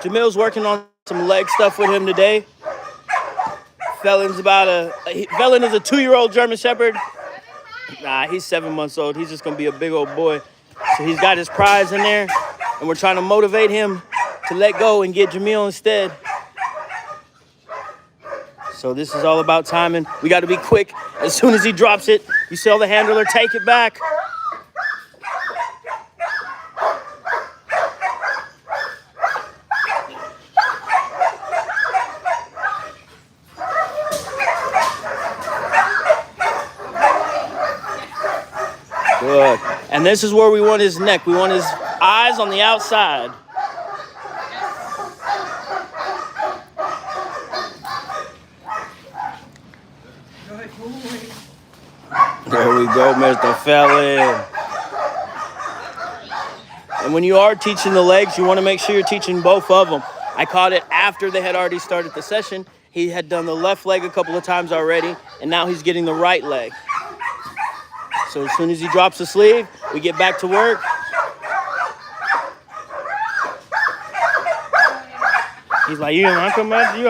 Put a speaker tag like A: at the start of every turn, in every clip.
A: Jamil's working on some leg stuff with him today. Felon is a 2-year-old German Shepherd. Nah, he's 7 months old. He's just gonna be a big old boy. So he's got his prize in there, and we're trying to motivate him to let go and get Jamil instead. So this is all about timing. We got to be quick. As soon as he drops it, you tell the handler, take it back. Good. And this is where we want his neck. We want his eyes on the outside. There we go, Mr. Felon. And when you are teaching the legs, you want to make sure you're teaching both of them. I caught it after they had already started the session. He had done the left leg a couple of times already, and now he's getting the right leg. So as soon as he drops the sleeve, we get back to work. He's like, you want to come back to you?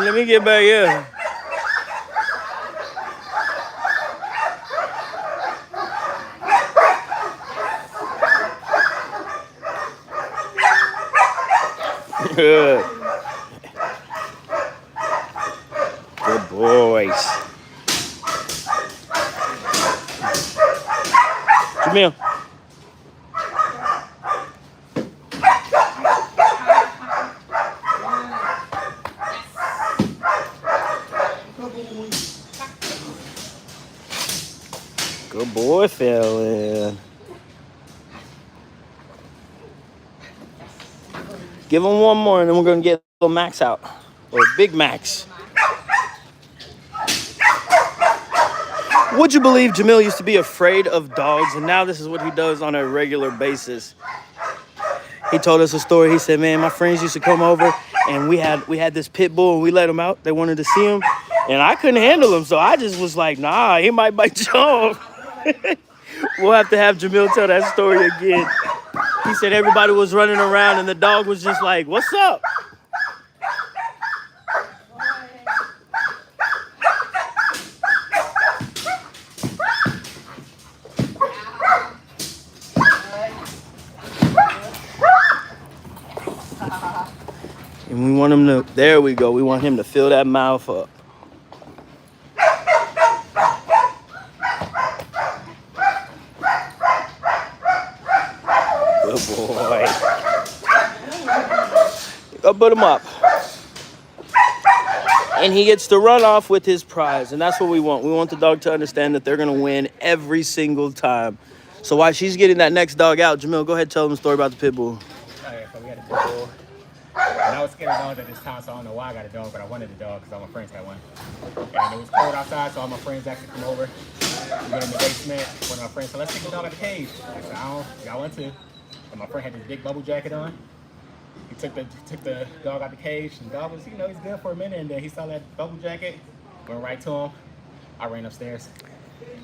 A: Let me get back here. Good. Good boys. Jamil. Good boy, Felon. Give him one more, and then we're going to get little Max out. Or Big Max. Would you believe Jamil used to be afraid of dogs, and now this is what he does on a regular basis? He told us a story. He said, man, my friends used to come over, and we had this pit bull, and we let him out. They wanted to see him, and I couldn't handle him, so I just was like, nah, he might bite you off. We'll have to have Jamil tell that story again. He said everybody was running around, and the dog was just like, what's up? And we want him to, there we go. We want him to fill that mouth up. Good boy. Go put him up. And he gets to run off with his prize. And that's what we want. We want the dog to understand that they're going to win every single time. So while she's getting that next dog out, Jamil, go ahead and tell them the story about the pit bull.
B: Okay, so we had a pit bull. And I was scared of dogs at this time, so I don't know why I got a dog, but I wanted a dog because all my friends had one. And it was cold outside, so all my friends actually come over. We went in the basement. One of my friends said, let's take the dog out the cage. I said, I don't want to. And my friend had this big bubble jacket on. He took the dog out the cage, and the dog was, he's good for a minute, and then he saw that bubble jacket, went right to him. I ran upstairs.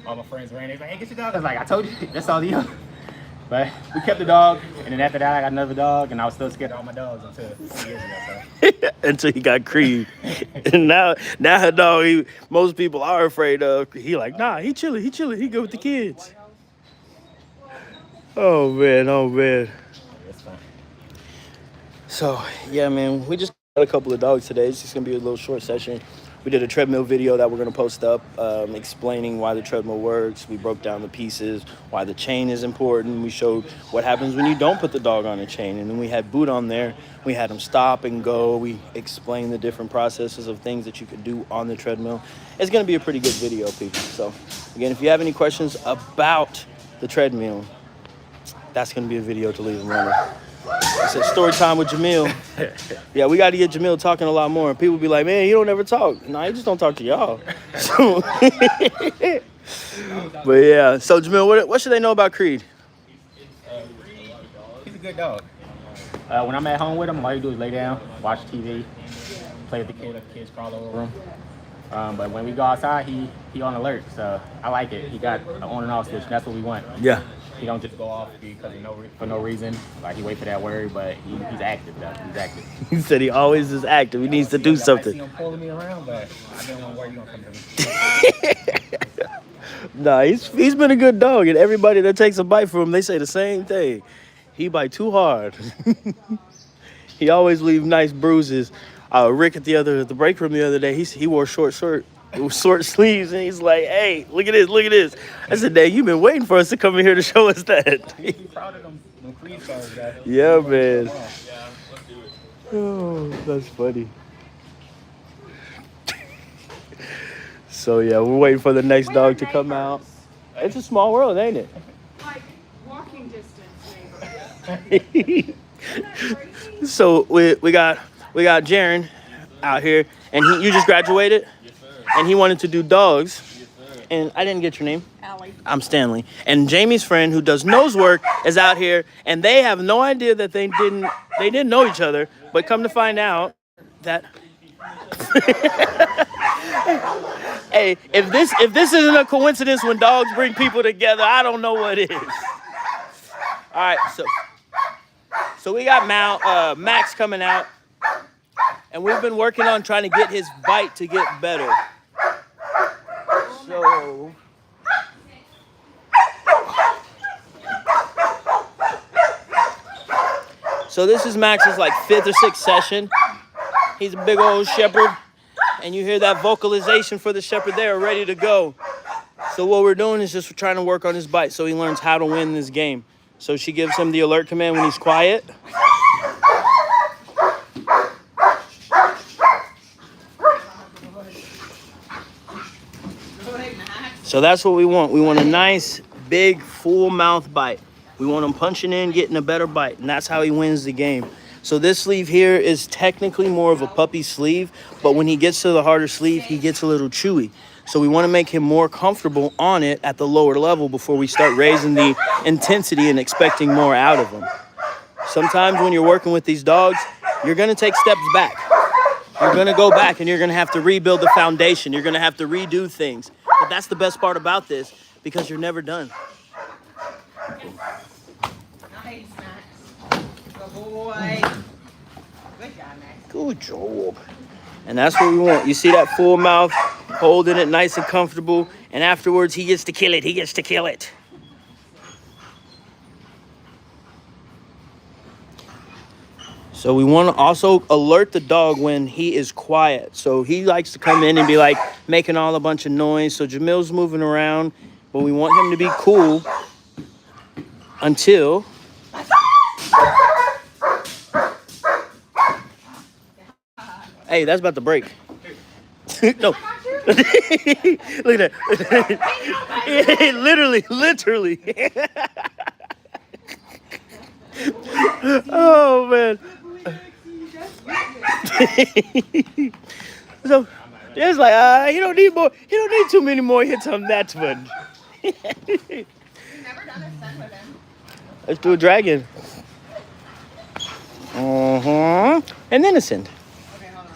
B: All my friends ran. They was like, hey, get your dog. I was like, I told you, that's all you. But we kept the dog, and then after that, I got another dog, and I was still scared of all my dogs until 2 years ago. So.
A: Until he got Creed. And now a dog most people are afraid of. He like, nah, he chilling, he good with the kids. Oh, man.
B: That's fine.
A: So, yeah, man, we just got a couple of dogs today. It's just going to be a little short session. We did a treadmill video that we're going to post up explaining why the treadmill works. We broke down the pieces, why the chain is important. We showed what happens when you don't put the dog on a chain. And then we had Boot on there. We had him stop and go. We explained the different processes of things that you could do on the treadmill. It's going to be a pretty good video, people. So, again, if you have any questions about the treadmill, that's going to be a video to leave them running. It's a story time with Jamil. Yeah, we got to get Jamil talking a lot more. And people be like, man, you don't ever talk. No, he just don't talk to y'all. So, but yeah, so Jamil, what should they know about Creed?
B: He's a good dog. When I'm at home with him, all you do is lay down, watch TV, play with the kids, let the kids crawl over him. But when we go outside, he on alert, so I like it. He got an on and off switch, and that's what we want.
A: Yeah.
B: He don't just go off because for no reason. Like he wait for that word, but he's active though. He's active.
A: He said he always is active. He needs to do
B: I
A: something.
B: see him pulling me around, but I didn't want to worry. You gonna come to me?
A: Nah, he's been a good dog, and everybody that takes a bite from him, they say the same thing. He bite too hard. He always leave nice bruises. Rick at the break room the other day, he wore short sleeves, and he's like, "Hey, look at this." I said, "Dang, you've been waiting for us to come in here to show us that."
B: He's proud of them crease guys, guys.
A: Yeah, man. Oh, that's funny. So yeah, we're waiting for the next dog to come out. It's a small world, ain't it?
C: Like walking distance, neighbor.
A: So we got Jaron out here, and you just graduated, and he wanted to do dogs, and I didn't get your name.
C: Allie.
A: I'm Stanley, and Jamie's friend who does nose work is out here, and they have no idea that they didn't know each other, but come to find out that. Hey, if this isn't a coincidence when dogs bring people together, I don't know what is. All right, so we got Max coming out, and we've been working on trying to get his bite to get better. So this is Max's like 5th or 6th session. He's a big old shepherd, and you hear that vocalization for the shepherd there, ready to go. So what we're doing is just trying to work on his bite so he learns how to win this game. So she gives him the alert command when he's quiet. So that's what we want. We want a nice, big, full mouth bite. We want him punching in, getting a better bite, and that's how he wins the game. So this sleeve here is technically more of a puppy sleeve, but when he gets to the harder sleeve, he gets a little chewy. So we want to make him more comfortable on it at the lower level before we start raising the intensity and expecting more out of him. Sometimes when you're working with these dogs, you're going to take steps back. You're going to go back and you're going to have to rebuild the foundation. You're going to have to redo things. But that's the best part about this, because you're never done.
C: Nice, Max. Good boy. Good job, Max.
A: Good job. And that's what we want. You see that full mouth, holding it nice and comfortable, and afterwards he gets to kill it. He gets to kill it. So we want to also alert the dog when he is quiet. So he likes to come in and be like making all a bunch of noise. So Jamil's moving around, but we want him to be cool until... Hey, that's about to break. No. Look at that. Literally. Oh, man. So it's like, he don't need too many more hits on that one.
C: We've never done a sun with him.
A: Let's do a dragon. And then a send.
C: Okay, hold on.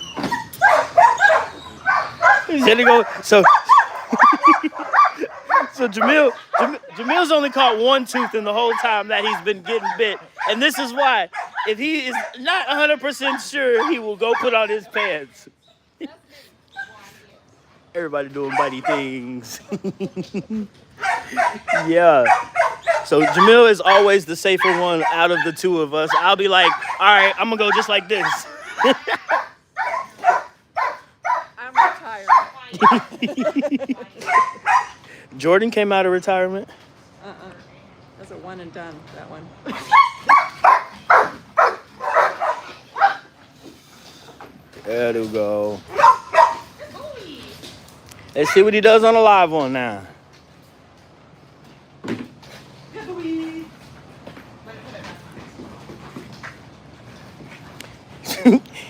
A: There you go. So Jamil's only caught one tooth in the whole time that he's been getting bit. And this is why. If he is not 100% sure, he will go put on his pants. Everybody doing bitey things. Yeah. So Jamil is always the safer one out of the two of us. I'll be like, all right, I'm going to go just like this.
C: I'm retired.
A: Jordan came out of retirement.
C: That's a one and done, that one.
A: There we go. Let's see what he does on a live one now.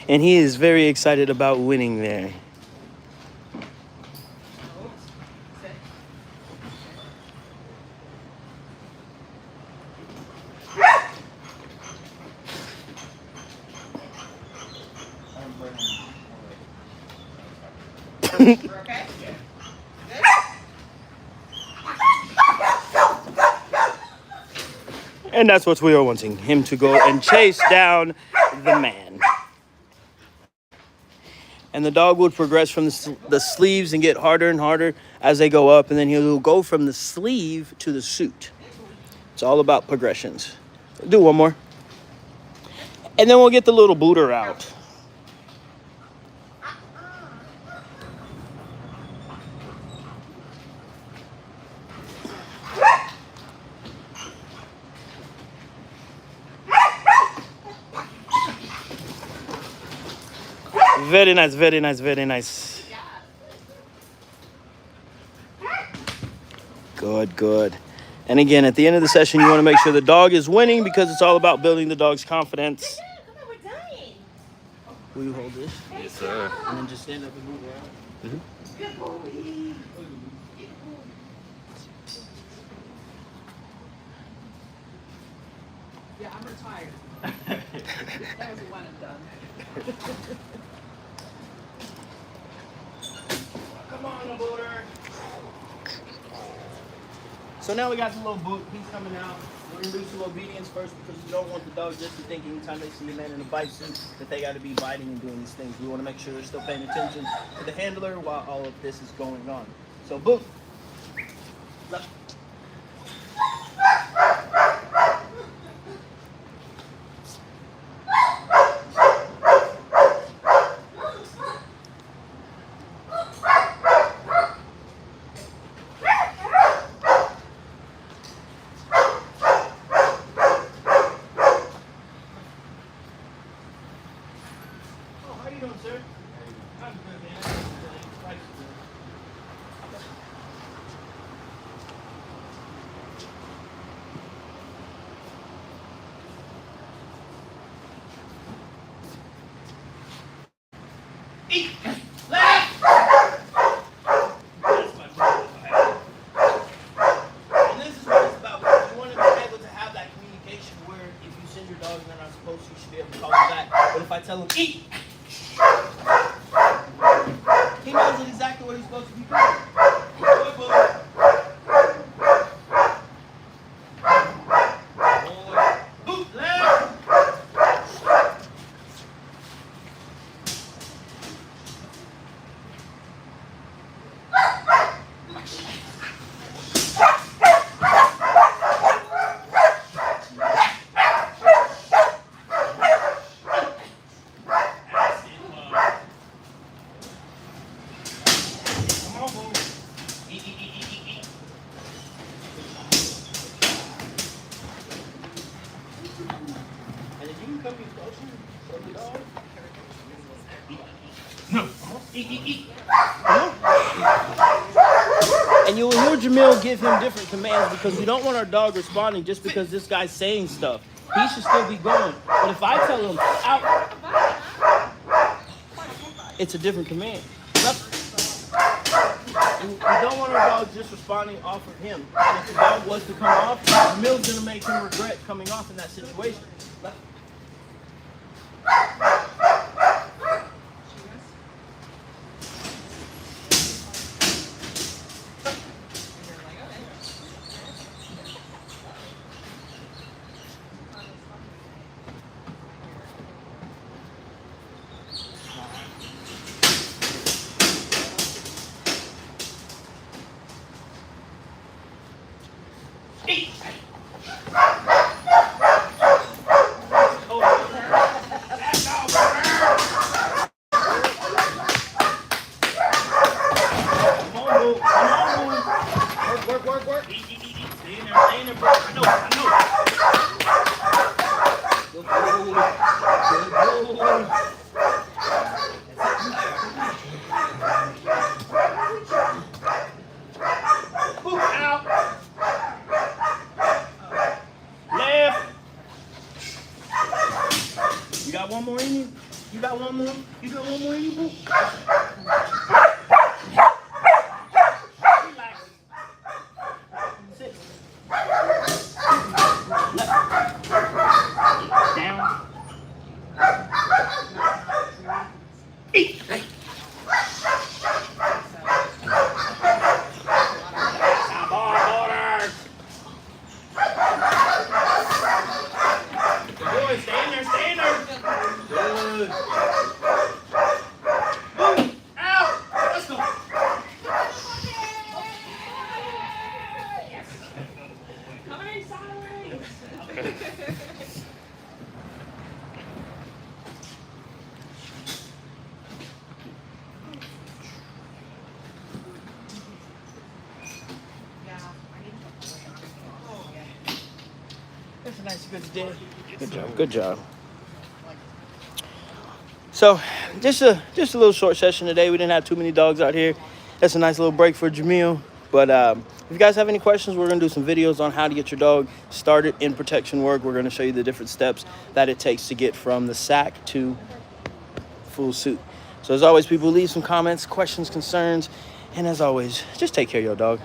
A: And he is very excited about winning there.
C: Okay? Good?
A: And that's what we are wanting, him to go and chase down the man. And the dog would progress from the sleeves and get harder and harder as they go up. And then he'll go from the sleeve to the suit. It's all about progressions. Do one more. And then we'll get the little booter out. Very nice, very nice, very nice. Good, good. And again, at the end of the session, you want to make sure the dog is winning because it's all about building the dog's confidence.
C: Come on, we're done.
A: Will you hold this?
B: Yes, sir.
A: And then just stand up and move around.
C: Good boy. Yeah, I'm retired. That was a one and done.
A: Come on, booter. So now we got the little boot. He's coming out. We're going to do some obedience first because we don't want the dog just to think anytime they see a man in a bite suit that they got to be biting and doing these things. We want to make sure they're still paying attention to the handler while all of this is going on. So boot. Left. How you doing, sir? I'm good, man. Eat! Left! That's my brother. And this is what it's about. You want to be able to have that communication where if you send your dog and they're not supposed to, you should be able to call them back. But if I tell him, eat! He knows exactly what he's supposed to be doing. Good boy. Boot left. And if you can come in closer to the dog. No. Eat. And you will hear Jamil give him different commands because we don't want our dog responding just because this guy's saying stuff. He should still be going. But if I tell him, out, it's a different command. And we don't want our dog just responding off of him. And if the dog was to come off, Jamil's going to make him regret coming off in that situation. Eat! Work. Eat. Stay in there, bro. I know. Good boy. Boot out. Left. You got one more in you? You got one more in you, boo? Relax. Sit. Left. Down. Eat. Ball orders. good. Boom. Out. Let's go.
C: Coming sideways.
A: That's a nice good day. Good job. Good job. So, just a little short session today. We didn't have too many dogs out here. That's a nice little break for Jamil. But if you guys have any questions, we're going to do some videos on how to get your dog started in protection work. We're going to show you the different steps that it takes to get from the sack to full suit. So as always, people, leave some comments, questions, concerns, and as always, just take care of your dog.